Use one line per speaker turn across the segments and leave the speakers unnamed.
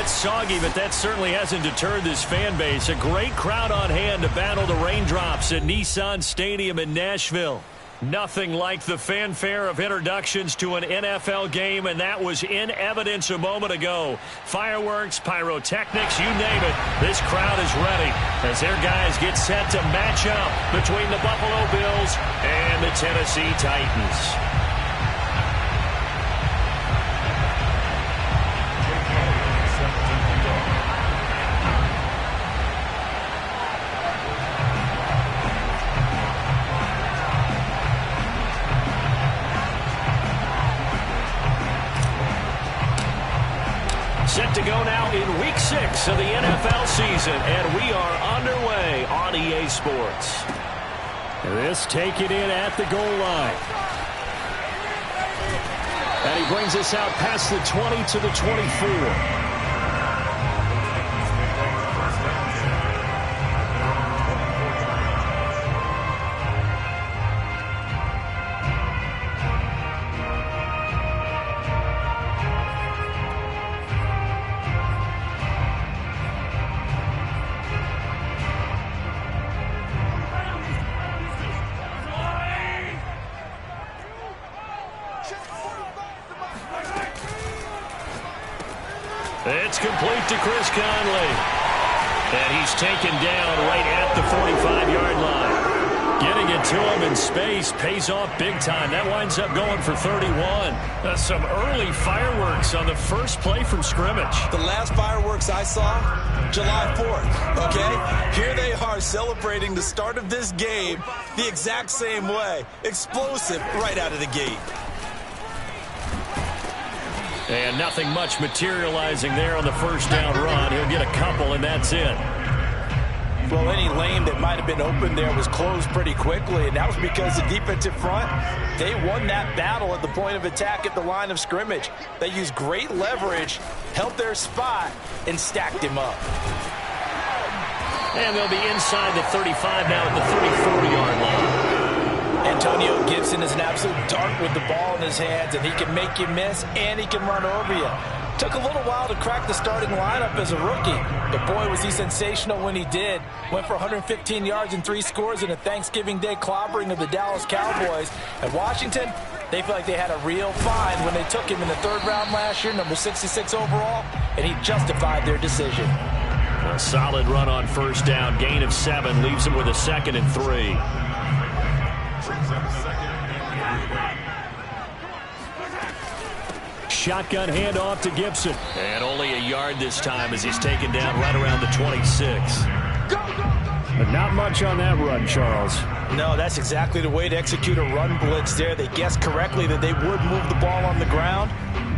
bit soggy, but that certainly hasn't deterred this fan base. A great crowd on hand to battle the raindrops at Nissan Stadium in Nashville. Nothing like the fanfare of introductions to an NFL game, and that was in evidence a moment ago. Fireworks, pyrotechnics, you name it. This crowd is ready as their guys get set to match up between the Buffalo Bills and the Tennessee Titans. Set to go now in Week 6 of the NFL season, and we are underway on EA Sports. This taken in at the goal line. And he brings us out past the 20 to the 24. It's complete to Chris Conley. And he's taken down right at the 45-yard line. Getting it to him in space pays off big time. That winds up going for 31. Some early fireworks on the first play from scrimmage.
The last fireworks I saw, July 4th, okay? Here they are celebrating the start of this game the exact same way. Explosive right out of the gate.
And nothing much materializing there on the first down run. He'll get a couple, and that's it.
Well, any lane that might have been open there was closed pretty quickly, and that was because the defensive front, they won that battle at the point of attack at the line of scrimmage. They used great leverage, held their spot, and stacked him up.
And they'll be inside the 35 now at the 34-yard line.
Antonio Gibson is an absolute dart with the ball in his hands, and he can make you miss, and he can run over you. Took a little while to crack the starting lineup as a rookie, but boy, was he sensational when he did. Went for 115 yards and 3 scores in a Thanksgiving Day clobbering of the Dallas Cowboys. At Washington, they feel like they had a real find when they took him in the 3rd round last year, number 66 overall, and he justified their decision.
A solid run on first down, gain of 7, leaves him with a 2nd and 3. Shotgun handoff to Gibson. And only a yard this time as he's taken down right around the 26. But not much on that run, Charles.
No, that's exactly the way to execute a run blitz there. They guessed correctly that they would move the ball on the ground,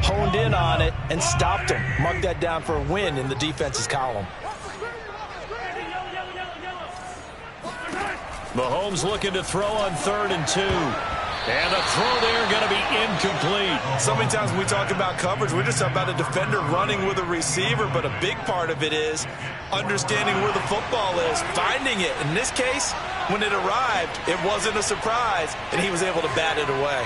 honed in on it, and stopped them. Mark that down for a win in the defense's column.
Mahomes looking to throw on 3rd and 2. And the throw there going to be incomplete.
So many times when we talk about coverage, we're just talking about a defender running with a receiver, but a big part of it is understanding where the football is, finding it. In this case, when it arrived, it wasn't a surprise, and he was able to bat it away.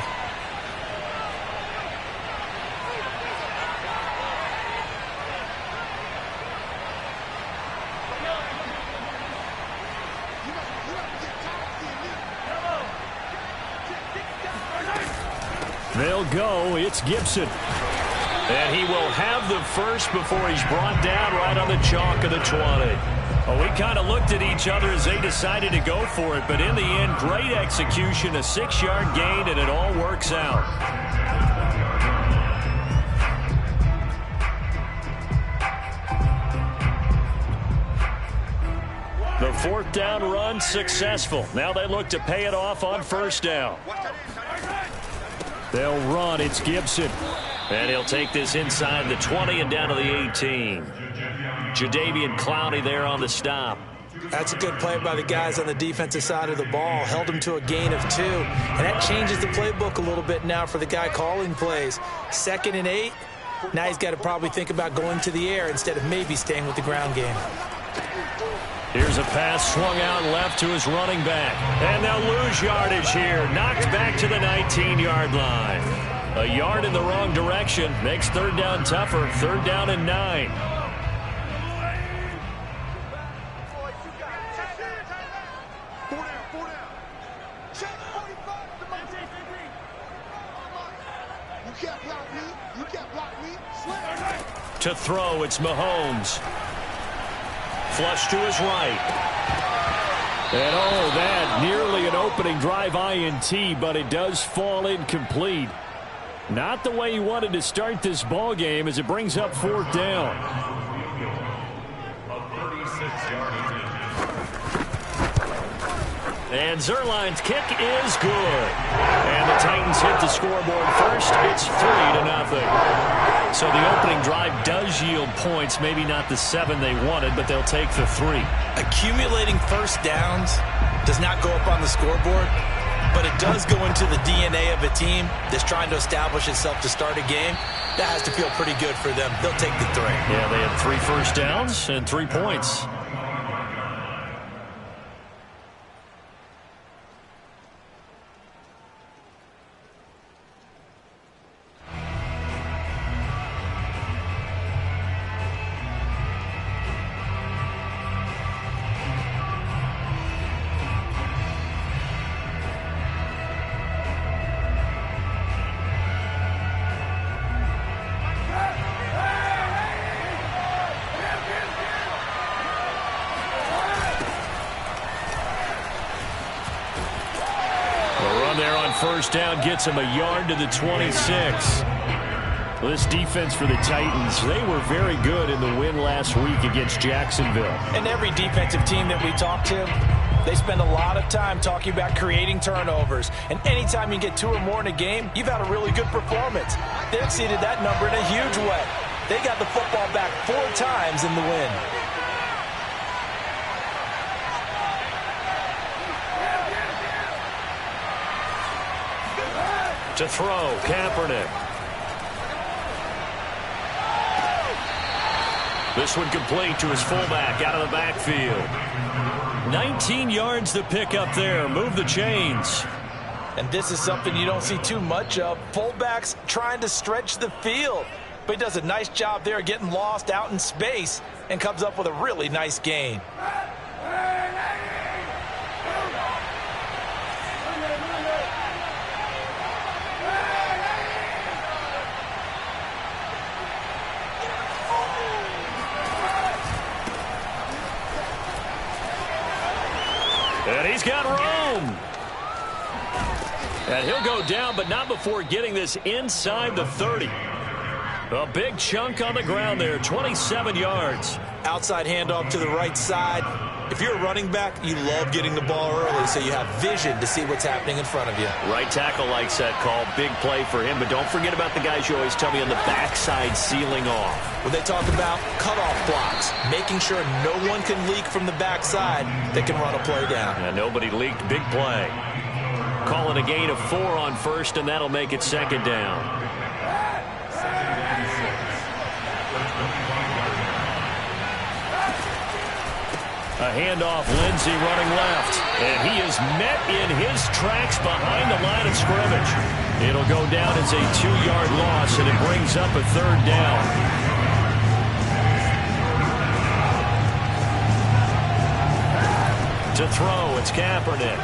They'll go. It's Gibson. And he will have the first before he's brought down right on the chalk of the 20. Well, we kind of looked at each other as they decided to go for it, but in the end, great execution, a 6-yard gain, and it all works out. The 4th down run successful. Now they look to pay it off on first down. They'll run. It's Gibson. And he'll take this inside the 20 and down to the 18. Jadeveon Clowney there on the stop.
That's a good play by the guys on the defensive side of the ball. Held him to a gain of 2. And that changes the playbook a little bit now for the guy calling plays. 2nd and 8. Now he's got to probably think about going to the air instead of maybe staying with the ground game.
Here's a pass swung out left to his running back. And they'll lose yardage here. Knocked back to the 19-yard line. A yard in the wrong direction makes 3rd down tougher. 3rd down and 9. To throw, it's Mahomes. Flush to his right. And oh, that nearly an opening drive INT, but it does fall incomplete. Not the way he wanted to start this ball game as it brings up 4th down. And Zuerlein's kick is good. And the Titans hit the scoreboard first. It's 3-0. So the opening drive does yield points. Maybe not the 7 they wanted, but they'll take the 3.
Accumulating first downs does not go up on the scoreboard, but it does go into the DNA of a team that's trying to establish itself to start a game. That has to feel pretty good for them. They'll take the 3.
Yeah, they had 3 first downs and 3 points. First down gets him a yard to the 26. This defense for the Titans, they were very good in the win last week against Jacksonville.
And every defensive team that we talk to, they spend a lot of time talking about creating turnovers. And anytime you get 2 or more in a game, you've had a really good performance. They exceeded that number in a huge way. They got the football back 4 times in the win.
To throw, Kaepernick. This one complete to his fullback out of the backfield. 19 yards to pick up there. Move the chains.
And this is something you don't see too much of. Fullbacks trying to stretch the field. But he does a nice job there getting lost out in space and comes up with a really nice gain.
And he's got room. And he'll go down, but not before getting this inside the 30. A big chunk on the ground there, 27 yards.
Outside handoff to the right side. If you're a running back, you love getting the ball early so you have vision to see what's happening in front of you.
Right tackle likes that call. Big play for him, but don't forget about the guys you always tell me on the backside sealing off.
When they talk about cutoff blocks, making sure no one can leak from the backside that can run a play down.
And nobody leaked. Big play. Calling a gain of 4 on first, and that'll make it 2nd down. A handoff, Lindsey running left. And he is met in his tracks behind the line of scrimmage. It'll go down as a 2-yard loss, and it brings up a 3rd down. To throw, it's Kaepernick.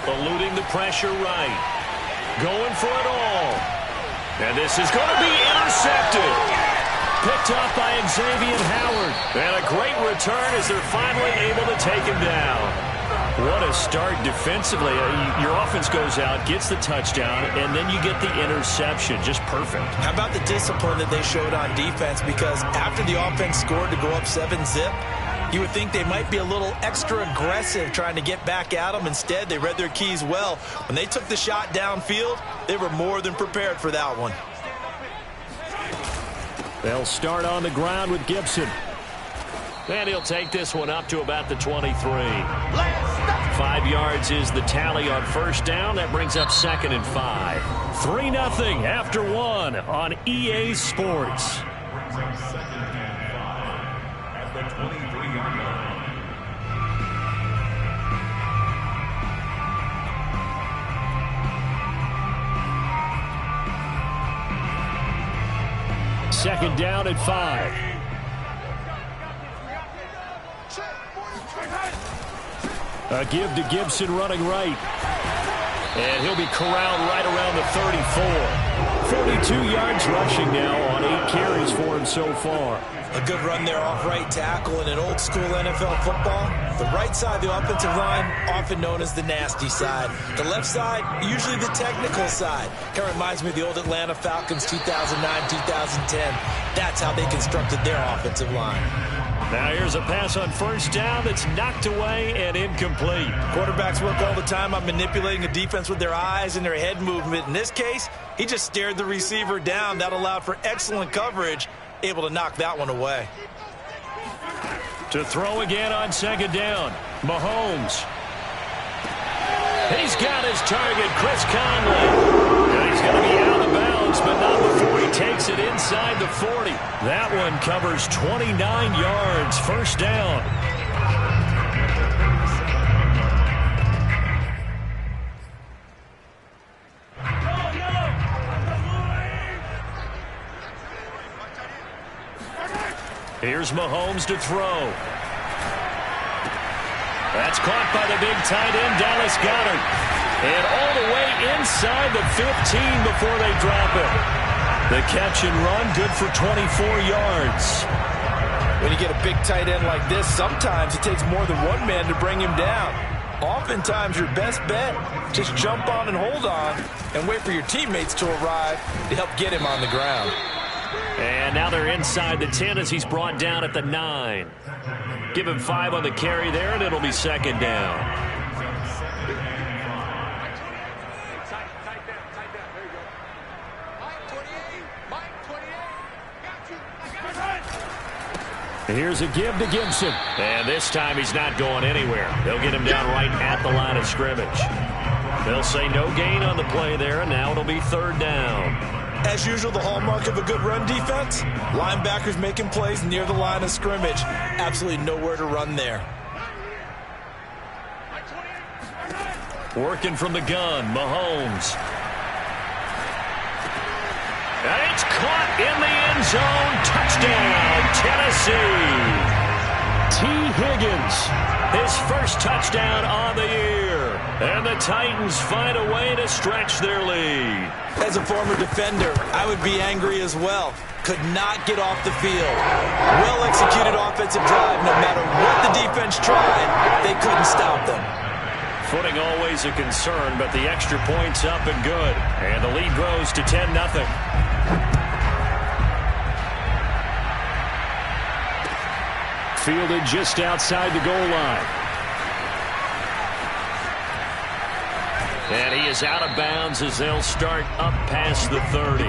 Eluding the pressure right. Going for it all. And this is going to be intercepted. Picked off by Xavier Howard. And a great return as they're finally able to take him down. What a start defensively. Your offense goes out, gets the touchdown, and then you get the interception. Just perfect. How
about the discipline that they showed on defense? Because after the offense scored to go up 7-zip, you would think they might be a little extra aggressive trying to get back at them. Instead, they read their keys well. When they took the shot downfield, they were more than prepared for that one.
They'll start on the ground with Gibson. And he'll take this one up to about the 23. 5 yards is the tally on first down. That brings up 2nd and 5. 3-0 after 1 on EA Sports. Second down at 5. A give to Gibson running right. And he'll be corralled right around the 34. 42 yards rushing now on 8 carries for him so far.
A good run there off right tackle in an old-school NFL football. The right side of the offensive line, often known as the nasty side. The left side, usually the technical side. Kind of reminds me of the old Atlanta Falcons 2009-2010. That's how they constructed their offensive line.
Now here's a pass on first down that's knocked away and incomplete.
Quarterbacks work all the time on manipulating a defense with their eyes and their head movement. In this case, he just stared the receiver down. That allowed for excellent coverage. Able to knock that one away.
To throw again on second down. Mahomes. He's got his target, Chris Conley. And he's going to be out of bounds, but not before he takes it inside the 40. That one covers 29 yards. First down. Here's Mahomes to throw. That's caught by the big tight end, Dallas Goedert. And all the way inside the 15 before they drop it. The catch and run, good for 24 yards.
When you get a big tight end like this, sometimes it takes more than one man to bring him down. Oftentimes, your best bet, just jump on and hold on and wait for your teammates to arrive to help get him on the ground.
And now they're inside the 10 as he's brought down at the 9. Give him 5 on the carry there, and it'll be second down. Here's a give to Gibson. And this time he's not going anywhere. They'll get him down right at the line of scrimmage. They'll say no gain on the play there, and now it'll be third down.
As usual, the hallmark of a good run defense, linebackers making plays near the line of scrimmage. Absolutely nowhere to run there.
Working from the gun, Mahomes. And it's caught in the end zone. Touchdown, Tennessee. T. Higgins, his first touchdown on the year. And the Titans find a way to stretch their lead.
As a former defender, I would be angry as well. Could not get off the field. Well-executed offensive drive. No matter what the defense tried, they couldn't stop them.
Footing always a concern, but the extra point's up and good. And the lead grows to 10-0. Fielded just outside the goal line. And he is out of bounds as they'll start up past the 30.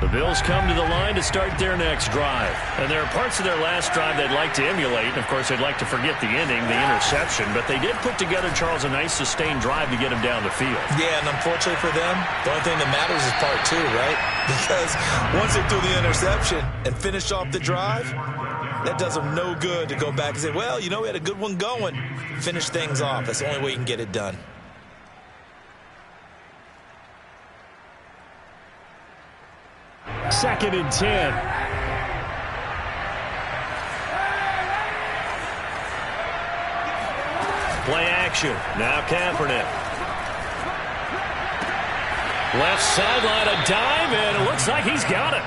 The Bills come to the line to start their next drive. And there are parts of their last drive they'd like to emulate. And, of course, they'd like to forget the inning, the interception. But they did put together, Charles, a nice sustained drive to get him down the field.
Yeah, and unfortunately for them, the only thing that matters is part 2, right? Because once they threw the interception and finished off the drive, that does them no good to go back and say, well, you know, we had a good one going. Finish things off. That's the only way you can get it done.
Second and 10. Play action. Now Kaepernick. Left sideline, a dive, and it looks like he's got it.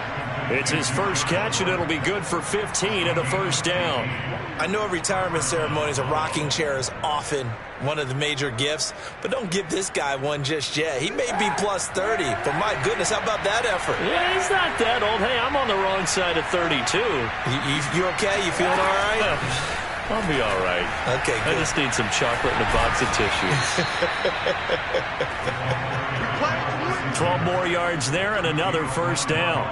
It's his first catch, and it'll be good for 15 and a first down.
I know at retirement ceremonies, a rocking chair is often one of the major gifts, but don't give this guy one just yet. He may be plus 30, but my goodness, how about that effort?
Yeah, he's not that old. Hey, I'm on the wrong side of 32.
You okay? You feeling all right?
I'll be all right.
Okay, good.
I just need some chocolate and a box of tissues. 12 more yards there and another first down.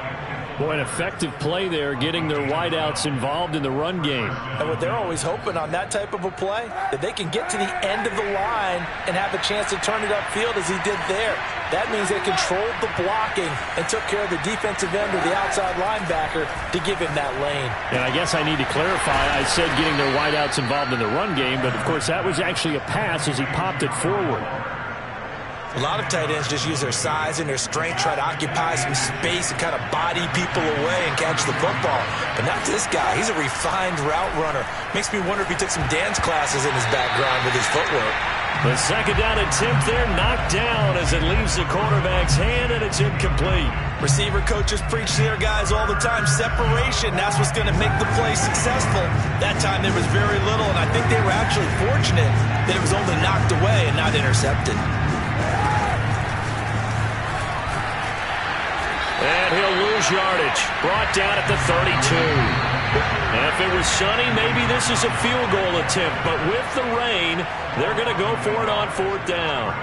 Boy, an effective play there, getting their wideouts involved in the run game.
And what they're always hoping on that type of a play, that they can get to the end of the line and have a chance to turn it upfield as he did there. That means they controlled the blocking and took care of the defensive end or the outside linebacker to give him that lane.
And I guess I need to clarify, I said getting their wideouts involved in the run game, but of course that was actually a pass as he popped it forward.
A lot of tight ends just use their size and their strength, try to occupy some space and kind of body people away and catch the football. But not this guy. He's a refined route runner. Makes me wonder if he took some dance classes in his background with his footwork.
The second down attempt there knocked down as it leaves the quarterback's hand, and it's incomplete.
Receiver coaches preach to their guys all the time. Separation, that's what's going to make the play successful. That time there was very little, and I think they were actually fortunate that it was only knocked away and not intercepted.
And he'll lose yardage. Brought down at the 32. If it was sunny, maybe this is a field goal attempt. But with the rain, they're going to go for it on 4th down.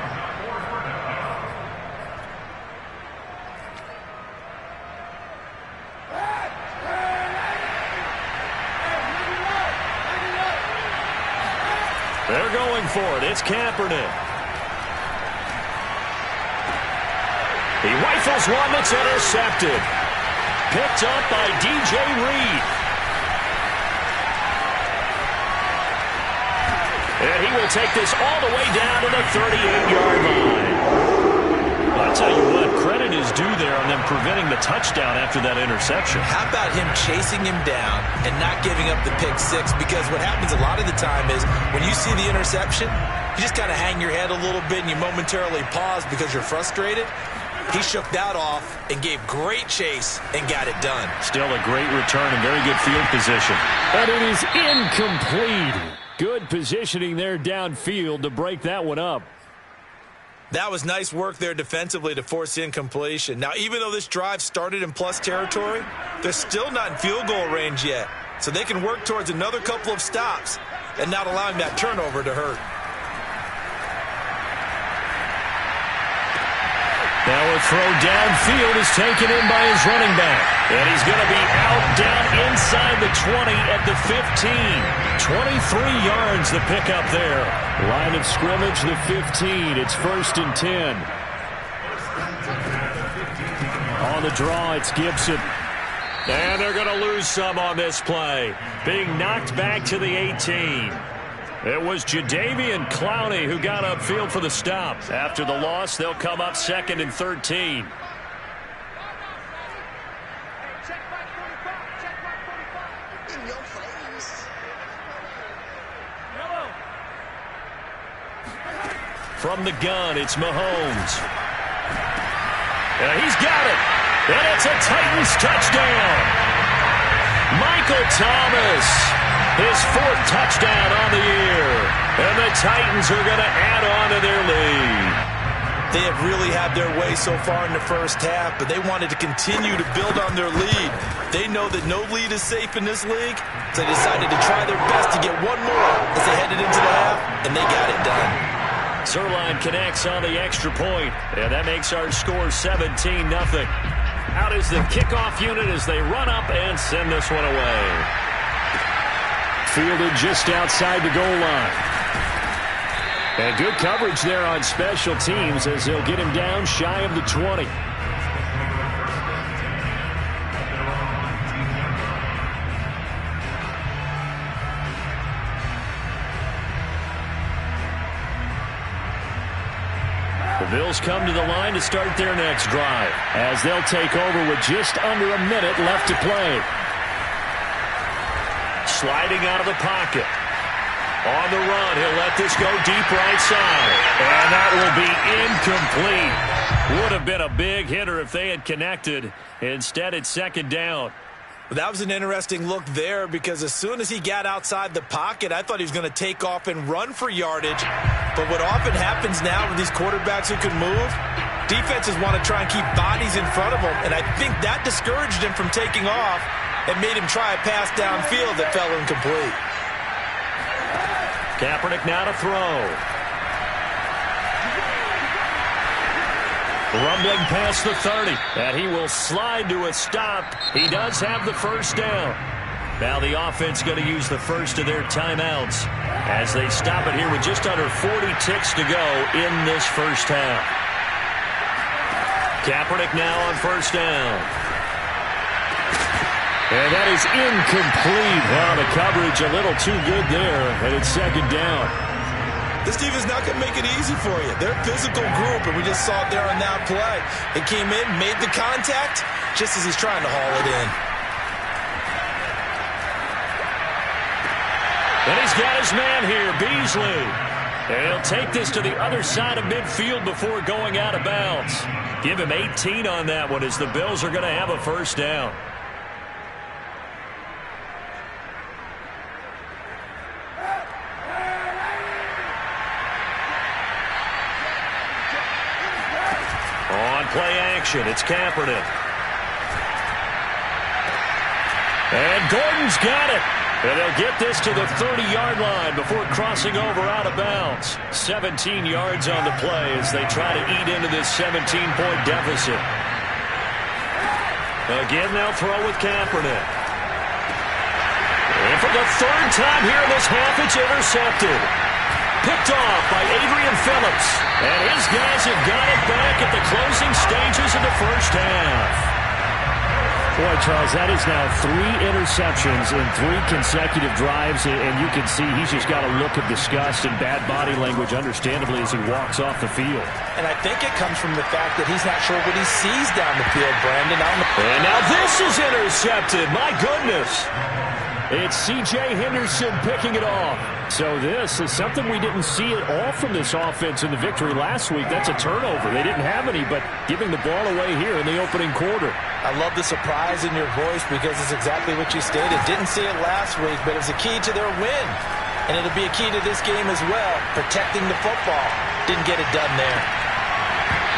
They're going for it. It's Kaepernick. He rifles one that's intercepted. Picked up by DJ Reed. And he will take this all the way down to the 38-yard line. Well, I'll tell you what, credit is due there on them preventing the touchdown after that interception.
How about him chasing him down and not giving up the pick six? Because what happens a lot of the time is when you see the interception, you just kind of hang your head a little bit and you momentarily pause because you're frustrated. He shook that off and gave great chase and got it done.
Still a great return and very good field position. But it is incomplete. Good positioning there downfield to break that one up.
That was nice work there defensively to force incompletion. Now, even though this drive started in plus territory, they're still not in field goal range yet. So they can work towards another couple of stops and not allowing that turnover to hurt.
Now a throw downfield is taken in by his running back. And he's going to be out down inside the 20 at the 15. 23 yards the pickup there. Line of scrimmage, the 15. It's 1st and 10. On the draw, it's Gibson. And they're going to lose some on this play. Being knocked back to the 18. It was Jadeveon Clowney who got upfield for the stop. After the loss, they'll come up 2nd and 13. From the gun, it's Mahomes. And he's got it. And it's a Titans touchdown. Michael Thomas. His 4th touchdown on the year. And the Titans are going to add on to their lead.
They have really had their way so far in the first half, but they wanted to continue to build on their lead. They know that no lead is safe in this league, so they decided to try their best to get one more as they headed into the half, and they got it done.
Zuerlein connects on the extra point, and that makes our score 17-0. Out is the kickoff unit as they run up and send this one away. Fielded just outside the goal line. And good coverage there on special teams as they'll get him down shy of the 20. The Bills come to the line to start their next drive as they'll take over with just under a minute left to play. Sliding out of the pocket. On the run, he'll let this go deep right side. And that will be incomplete. Would have been a big hitter if they had connected. Instead, it's 2nd down.
That was an interesting look there because as soon as he got outside the pocket, I thought he was going to take off and run for yardage. But what often happens now with these quarterbacks who can move, defenses want to try and keep bodies in front of them. And I think that discouraged him from taking off and made him try a pass downfield that fell incomplete.
Kaepernick now to throw. Rumbling past the 30. And he will slide to a stop. He does have the 1st down. Now the offense going to use the first of their timeouts as they stop it here with just under 40 ticks to go in this first half. Kaepernick now on 1st down. And that is incomplete. Well, the coverage a little too good there, and it's 2nd down.
This defense is not going to make it easy for you. They're a physical group, and we just saw it there on that play. They came in, made the contact, just as he's trying to haul it in.
And he's got his man here, Beasley. And he'll take this to the other side of midfield before going out of bounds. Give him 18 on that one as the Bills are going to have a first down. On play action, it's Kaepernick. And Gordon's got it. And they'll get this to the 30-yard line before crossing over out of bounds. 17 yards on the play as they try to eat into this 17-point deficit. Again, they'll throw with Kaepernick. And for the third time here in this half, it's intercepted. Picked off by Adrian Phillips. And his guys have got it back at the closing stages of the first half. Boy, Charles, that is now 3 interceptions in 3 consecutive drives, and you can see he's just got a look of disgust and bad body language, understandably, as he walks off the field.
And I think it comes from the fact that he's not sure what he sees down the field, Brandon.
And now this is intercepted. My goodness. It's C.J. Henderson picking it off. So this is something we didn't see at all from this offense in the victory last week. That's a turnover. They didn't have any, but giving the ball away here in the opening quarter.
I love the surprise in your voice because it's exactly what you stated. Didn't see it last week, but it was a key to their win. And it'll be a key to this game as well, protecting the football. Didn't get it done there.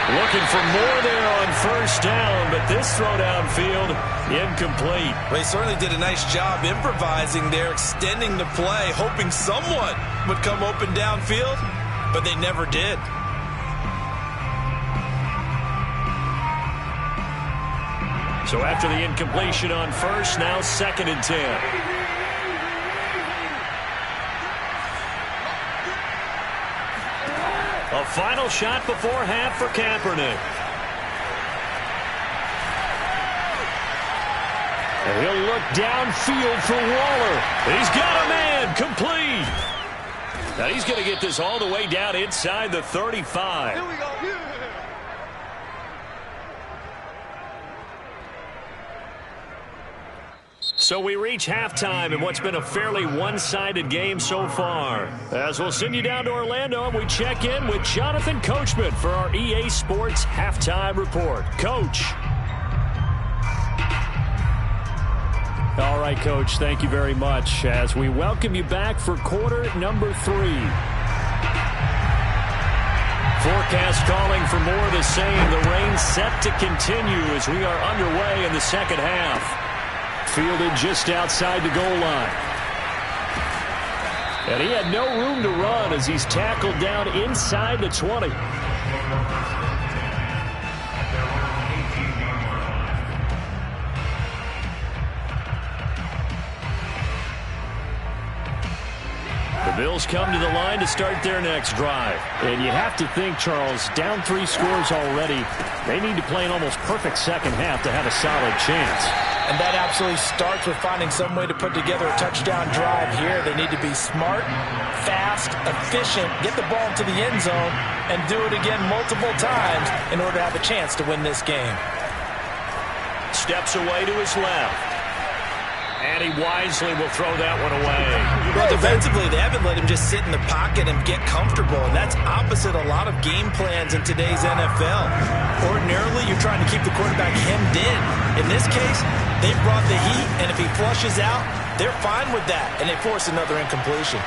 Looking for more there on first down, but this throw downfield, incomplete.
Well, they certainly did a nice job improvising there, extending the play, hoping someone would come open downfield, but they never did.
So after the incompletion on first, now 2nd and 10. A final shot before half for Kaepernick. And he'll look downfield for Waller. He's got a man, complete. Now he's going to get this all the way down inside the 35. Here we go. So we reach halftime in what's been a fairly one-sided game so far. As we'll send you down to Orlando and we check in with Jonathan Coachman for our EA Sports Halftime Report. Coach. All right, Coach, thank you very much as we welcome you back for quarter number 3. Forecast calling for more of the same. The rain set to continue as we are underway in the second half. Fielded just outside the goal line. And he had no room to run as he's tackled down inside the 20. The Bills come to the line to start their next drive. And you have to think, Charles, down 3 scores already, they need to play an almost perfect second half to have a solid chance.
And that absolutely starts with finding some way to put together a touchdown drive here. They need to be smart, fast, efficient, get the ball to the end zone, and do it again multiple times in order to have a chance to win this game.
Steps away to his left. And he wisely will throw that one away.
Well, defensively, they haven't let him just sit in the pocket and get comfortable, and that's opposite a lot of game plans in today's NFL. Ordinarily, you're trying to keep the quarterback hemmed in. In this case, they brought the heat, and if he flushes out, they're fine with that, and they force another incompletion.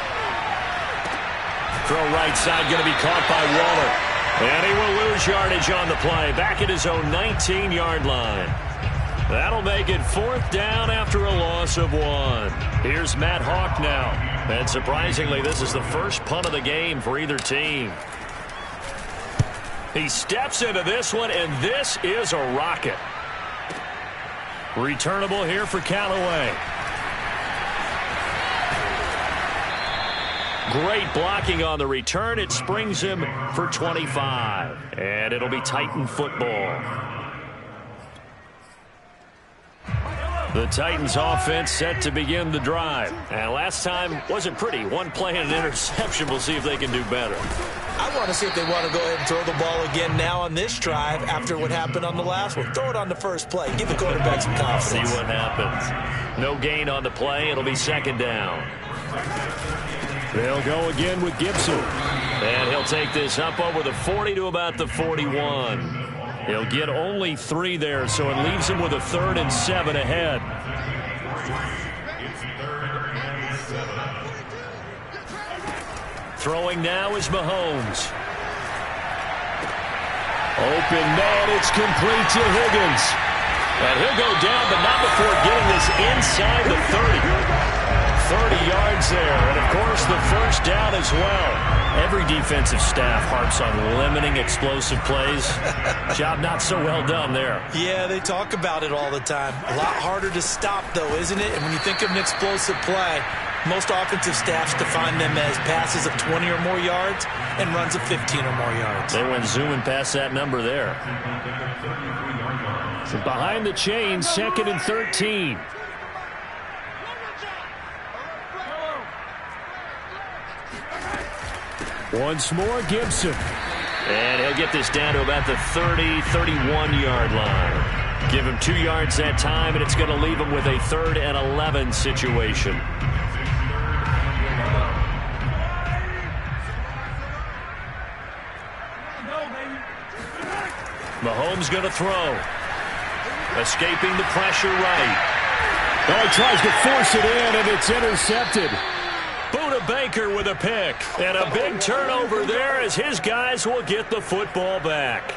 Throw right side, going to be caught by Waller. And he will lose yardage on the play, back at his own 19-yard line. That'll make it 4th down after a loss of 1. Here's Matt Hawk now. And surprisingly, this is the first punt of the game for either team. He steps into this one, and this is a rocket. Returnable here for Callaway. Great blocking on the return. It springs him for 25. And it'll be Titan football. The Titans offense set to begin the drive. And last time wasn't pretty. One play and an interception. We'll see if they can do better.
I want to see if they want to go ahead and throw the ball again now on this drive after what happened on the last one. Throw it on the first play. Give the quarterback some confidence.
See what happens. No gain on the play. It'll be second down. They'll go again with Gibson. And he'll take this up over the 40 to about the 41. He'll get only 3 there, so it leaves him with a 3rd and 7 ahead. Throwing now is Mahomes. Open man, it's complete to Higgins. And he'll go down, but not before getting this inside the 30. 30 yards there, and of course the first down as well. Every defensive staff harps on limiting explosive plays. Job not so well done there.
Yeah, they talk about it all the time. A lot harder to stop, though, isn't it? And when you think of an explosive play, most offensive staffs define them as passes of 20 or more yards and runs of 15 or more yards.
They went zooming past that number there. So behind the chains, 2nd and 13. Once more, Gibson. And he'll get this down to about the 30, 31-yard line. Give him 2 yards that time, and it's going to leave him with a 3rd and 11 situation. Mahomes going to throw. Escaping the pressure right.
Oh, he tries to force it in, and it's intercepted.
Buda Baker with a pick. And a big turnover there as his guys will get the football back.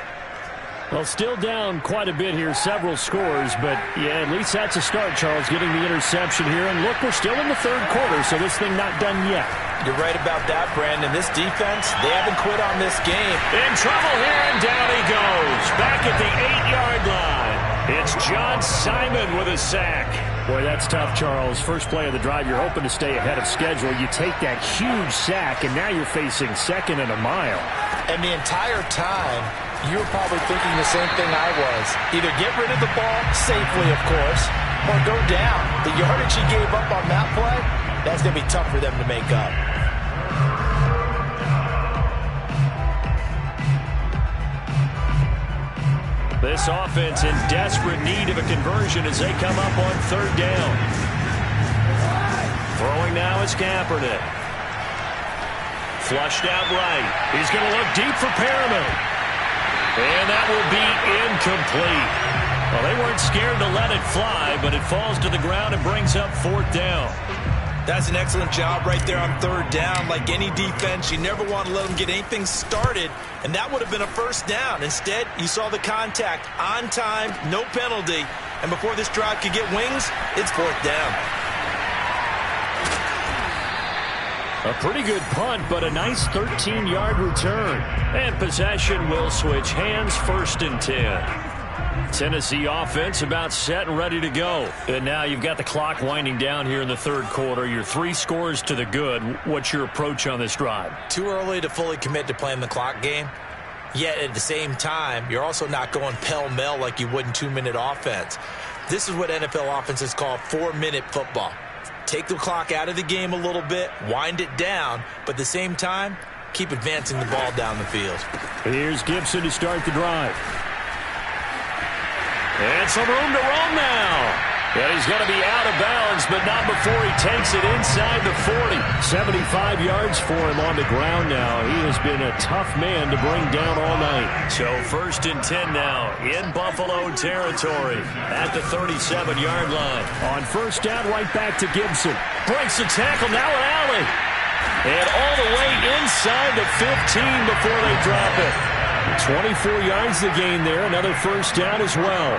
Well, still down quite a bit here, several scores, but yeah, at least that's a start, Charles, getting the interception here. And look, we're still in the 3rd quarter, so this thing not done yet.
You're right about that, Brandon. This defense, they haven't quit on this game.
In trouble here, and down he goes. Back at the 8-yard line. It's John Simon with a sack.
Boy, that's tough, Charles. First play of the drive, you're hoping to stay ahead of schedule. You take that huge sack, and now you're facing 2nd and a mile.
And the entire time, you were probably thinking the same thing I was. Either get rid of the ball, safely, of course, or go down. The yardage he gave up on that play, that's going to be tough for them to make up.
This offense in desperate need of a conversion as they come up on 3rd down. Throwing now is Kaepernick. Flushed out right. He's going to look deep for Perriman. And that will be incomplete. Well, they weren't scared to let it fly, but it falls to the ground and brings up 4th down.
That's an excellent job right there on 3rd down. Like any defense, you never want to let them get anything started, and that would have been a 1st down. Instead, you saw the contact on time, no penalty, and before this drive could get wings, it's 4th down.
A pretty good punt, but a nice 13-yard return. And possession will switch hands, 1st and 10. Tennessee offense about set and ready to go. And now you've got the clock winding down here in the 3rd quarter. You're 3 scores to the good. What's your approach on this drive?
Too early to fully commit to playing the clock game. Yet at the same time, you're also not going pell-mell like you would in 2-minute offense. This is what NFL offenses call 4-minute football. Take the clock out of the game a little bit, wind it down, but at the same time, keep advancing the ball down the field.
Here's Gibson to start the drive.
And some room to roam now. And he's going to be out of bounds, but not before he takes it inside the 40.
75 yards for him on the ground now. He has been a tough man to bring down all night.
So 1st and 10 now in Buffalo territory at the 37-yard line.
On 1st down, right back to Gibson.
Breaks the tackle, now an alley. And all the way inside the 15 before they drop it.
24 yards to gain there. Another 1st down as well.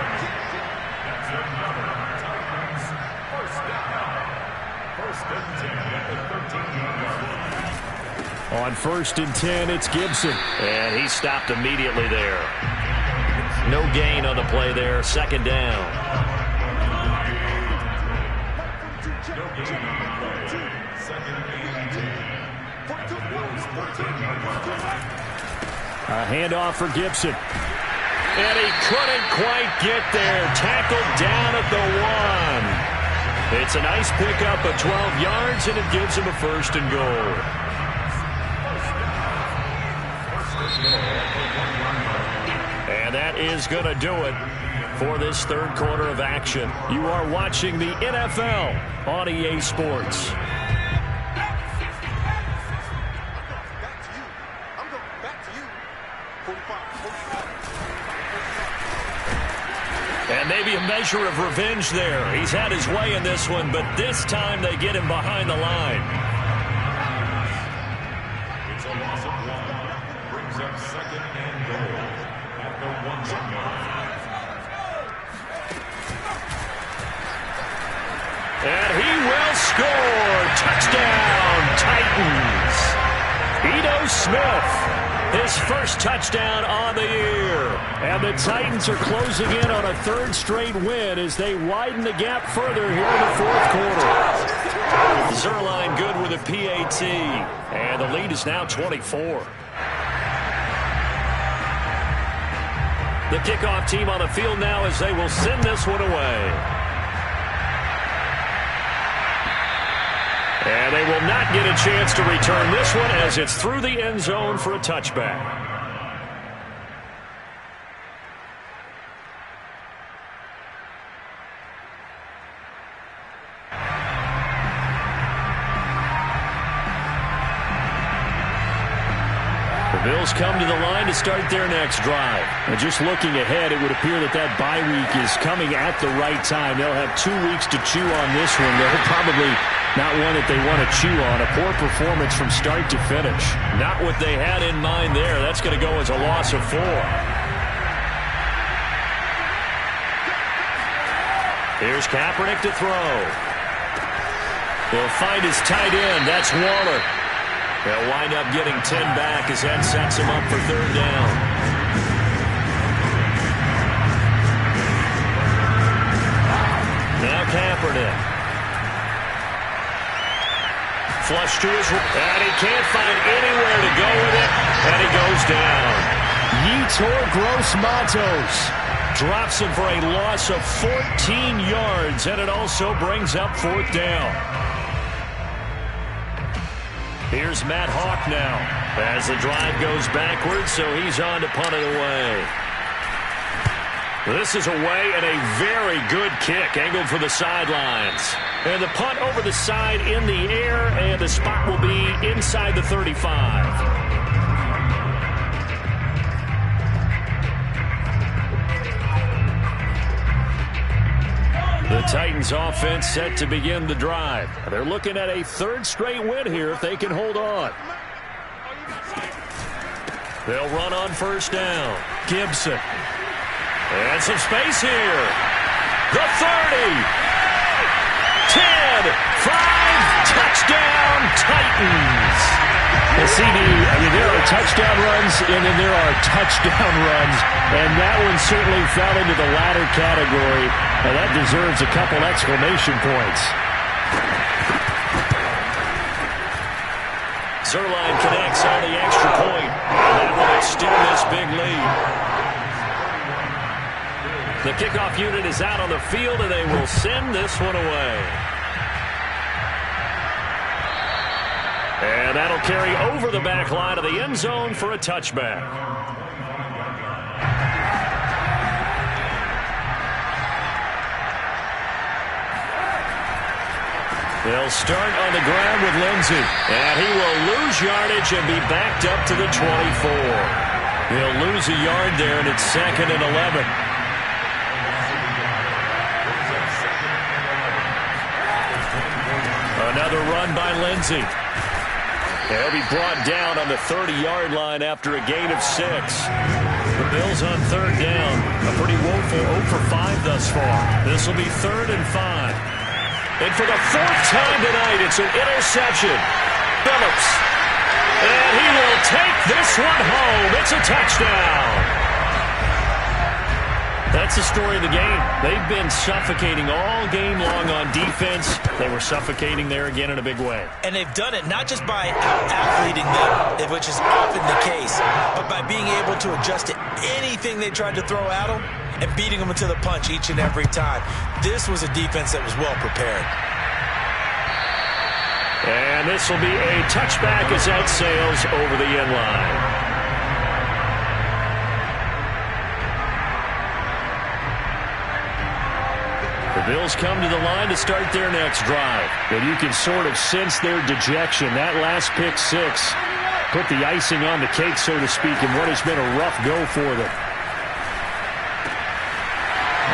On 1st and 10, it's Gibson.
And he stopped immediately there. No gain on the play there. 2nd down.
A handoff for Gibson.
And he couldn't quite get there. Tackled down at the 1. It's a nice pickup of 12 yards, and it gives him a first and goal. And that is going to do it for this third quarter of action. You are watching the NFL on EA Sports. And maybe a measure of revenge there. He's had his way in this one, but this time they get him behind the line.
It's a loss of 1. Brings up second and goal at the 1-yard line.
And he will score. Touchdown, Titans. Ito Smith. His first touchdown on the year.
And the Titans are closing in on a third straight win as they widen the gap further here in the fourth quarter.
Zuerlein good with a PAT. And the lead is now 24. The kickoff team on the field now as they will send this one away. And they will not get a chance to return this one as it's through the end zone for a touchback. The Bills come to the line to start their next drive.
And just looking ahead, it would appear that that bye week is coming at the right time. They'll have 2 weeks to chew on this one. They'll probably not one that they want to chew on. A poor performance from start to finish.
Not what they had in mind there. That's going to go as a loss of 4. Here's Kaepernick to throw. He'll find his tight end. That's Waller. They'll wind up getting 10 back as that sets him up for third down. Now Kaepernick. Flush to his right, and he can't find anywhere to go with it, and he goes down.
Yetur Gross-Matos
drops him for a loss of 14 yards, and it also brings up fourth down. Here's Matt Hawk now as the drive goes backwards, so he's on to punt it away. This is away and a very good kick, angled for the sidelines. And the punt over the side in the air, and the spot will be inside the 35. The Titans offense set to begin the drive. They're looking at a third straight win here if they can hold on. They'll run on first down. Gibson. And some space here. The 30. 10. 5. Touchdown, Titans.
The CD, I mean, there are touchdown runs, and then there are touchdown runs, and that one certainly fell into the latter category, and that deserves a couple exclamation points.
Zuerlein connects on the extra point, and that will extend this big lead. The kickoff unit is out on the field, and they will send this one away. And that'll carry over the back line of the end zone for a touchback. They'll start on the ground with Lindsey. And he will lose yardage and be backed up to the 24. He'll lose a yard there, and it's 2nd and 11. Another run by Lindsey. He'll be brought down on the 30-yard line after a gain of 6. The Bills on third down. A pretty woeful 0 for 5 thus far. This will be 3rd and 5. And for the 4th time tonight, it's an interception. Phillips. And he will take this one home. It's a touchdown. That's the story of the game. They've been suffocating all game long on defense. They were suffocating there again in a big way.
And they've done it not just by out-athleting them, which is often the case, but by being able to adjust to anything they tried to throw at them and beating them into the punch each and every time. This was a defense that was well prepared.
And this will be a touchback as that sails over the end line. The Bills come to the line to start their next drive. And you can sort of sense their dejection. That last pick six put the icing on the cake, so to speak, in what has been a rough go for them.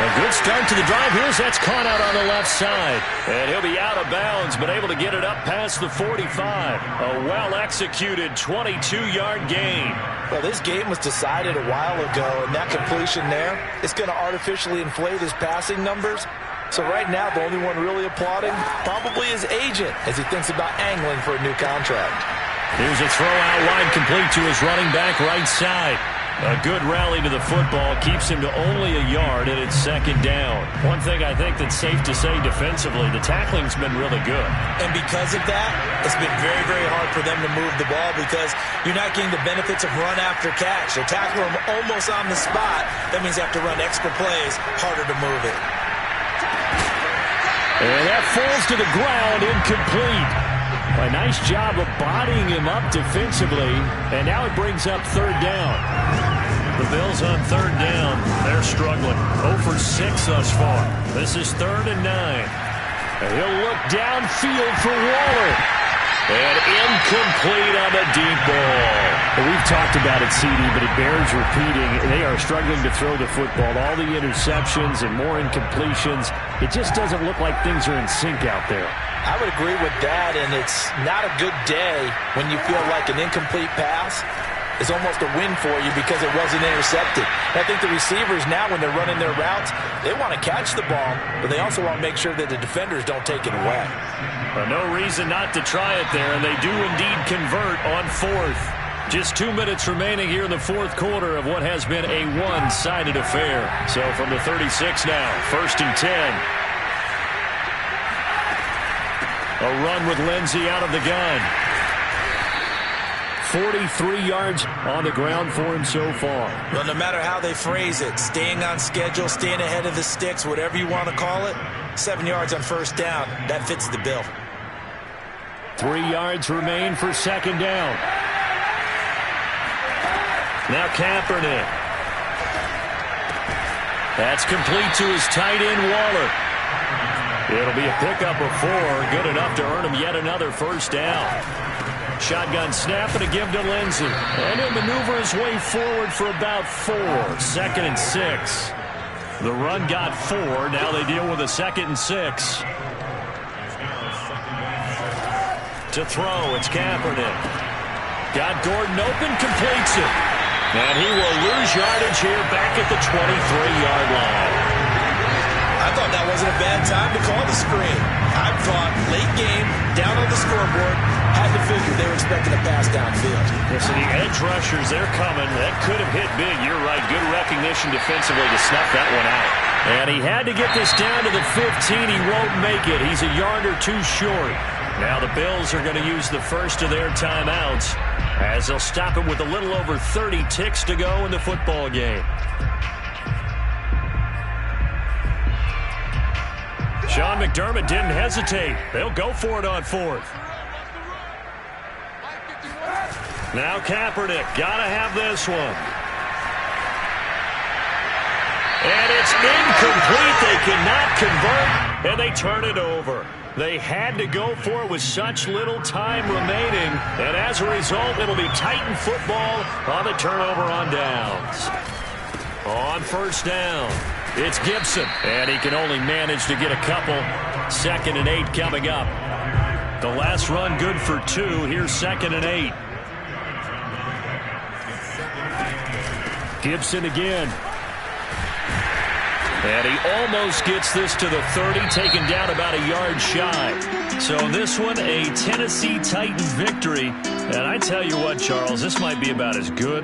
A good start to the drive. Here's that's caught out on the left side. And he'll be out of bounds, but able to get it up past the 45. A well-executed 22-yard gain.
Well, this game was decided a while ago, and that completion there is going to artificially inflate his passing numbers. So right now, the only one really applauding probably his agent as he thinks about angling for a new contract.
Here's a throw out wide, complete to his running back right side. A good rally to the football keeps him to only a yard, and it's second down. One thing I think that's safe to say defensively, the tackling's been really good.
And because of that, it's been very, very hard for them to move the ball because you're not getting the benefits of run after catch. They tackle them almost on the spot. That means they have to run extra plays, harder to move it.
And that falls to the ground, incomplete. A nice job of bodying him up defensively, and now it brings up third down. The Bills on third down. They're struggling. 0 for 6 thus far. This is 3rd and 9. And he'll look downfield for Waller. And incomplete on the deep ball. We've talked about it, CD, but it bears repeating. They are struggling to throw the football. All the interceptions and more incompletions. It just doesn't look like things are in sync out there.
I would agree with that, and it's not a good day when you feel like an incomplete pass is almost a win for you because it wasn't intercepted. And I think the receivers now, when they're running their routes, they want to catch the ball, but they also want to make sure that the defenders don't take it away.
Well, no reason not to try it there, and they do indeed convert on 4th. Just 2 minutes remaining here in the 4th quarter of what has been a one-sided affair. So from the 36 now, 1st and 10. A run with Lindsey out of the gun. 43 yards on the ground for him so far.
Well, no matter how they phrase it, staying on schedule, staying ahead of the sticks, whatever you want to call it, 7 yards on first down, that fits the bill.
3 yards remain for second down. Now Kaepernick. That's complete to his tight end, Waller. It'll be a pickup of 4, good enough to earn him yet another first down. Shotgun snap and a give to Lindsey. And he'll maneuver his way forward for about 4. 2nd and 6. The run got 4. Now they deal with a 2nd and 6. To throw, it's Kaepernick. Got Gordon open, completes it. And he will lose yardage here back at the 23-yard line.
I thought that wasn't a bad time to call the screen. I thought late game, down on the scoreboard, had to figure they were expecting a pass downfield.
So the edge rushers, they're coming. That could have hit big. You're right. Good recognition defensively to snuff that one out. And he had to get this down to the 15. He won't make it. He's a yard or 2 short. Now the Bills are going to use the first of their timeouts as they'll stop it with a little over 30 ticks to go in the football game. Sean McDermott didn't hesitate. They'll go for it on 4th. Now Kaepernick, gotta have this one. And it's incomplete. They cannot convert, and they turn it over. They had to go for it with such little time remaining, and as a result, it'll be Titan football on the turnover on downs. On first down, it's Gibson, and he can only manage to get a couple. 2nd and 8 coming up. The last run good for 2. Here's 2nd and 8. Gibson again. And he almost gets this to the 30, taken down about a yard shy. So this one, a Tennessee Titan victory. And I tell you what, Charles, this might be about as good